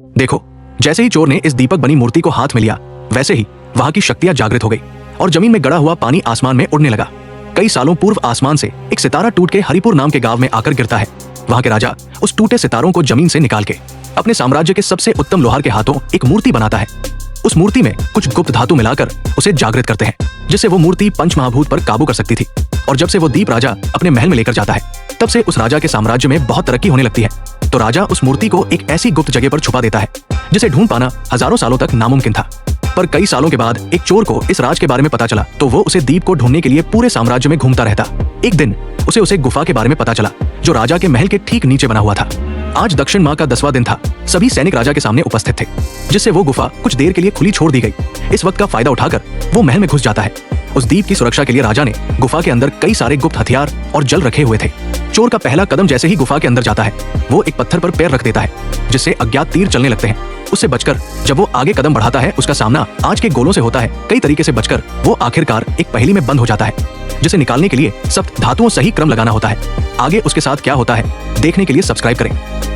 देखो, जैसे ही चोर ने इस दीपक बनी मूर्ति को हाथ में लिया, वैसे ही वहां की शक्तियां जागृत हो गई और जमीन में गड़ा हुआ पानी आसमान में उड़ने लगा। कई सालों पूर्व आसमान से एक सितारा टूट के हरिपुर नाम के गांव में आकर गिरता है। वहां के राजा उस टूटे सितारों को जमीन से निकाल के अपने साम्राज्य के सबसे उत्तम लोहार के हाथों एक मूर्ति बनाता है। उस मूर्ति में कुछ गुप्त धातु मिलाकर उसे जागृत करते हैं, जिससे वो मूर्ति पंचमहाभूत पर काबू कर सकती थी। और जब से वो दीप राजा अपने महल में लेकर जाता है, तब से उस राजा के साम्राज्य में बहुत तरक्की होने लगती है। तो राजा उस मूर्ति को एक ऐसी गुप्त जगह पर छुपा देता है जिसे ढूंढ पाना हजारों सालों तक नामुमकिन था। पर कई सालों के बाद एक चोर को इस राज के बारे में पता चला, तो वो उसे दीप को ढूंढने के लिए पूरे साम्राज्य में घूमता रहता। एक दिन उसे गुफा के बारे में पता चला जो राजा के महल के ठीक नीचे बना हुआ था। आज दक्षिण माह का 10वां दिन था। सभी सैनिक राजा के सामने उपस्थित थे, जिससे वो गुफा कुछ देर के लिए खुली छोड़ दी गई। इस वक्त का फायदा उठाकर वो महल में घुस जाता है। उस दीप की सुरक्षा के लिए राजा ने गुफा के अंदर कई सारे गुप्त हथियार और जल रखे हुए थे। चोर का पहला कदम जैसे ही गुफा के अंदर जाता है, वो एक पत्थर पर पैर रख देता है, जिससे अज्ञात तीर चलने लगते हैं। उससे बचकर जब वो आगे कदम बढ़ाता है, उसका सामना आज के गोलों से होता है। कई तरीके से बचकर वो आखिरकार एक पहेली में बंद हो जाता है, जिसे निकालने के लिए सप्त धातुओं सही क्रम लगाना होता है। आगे उसके साथ क्या होता है, देखने के लिए सब्सक्राइब करें।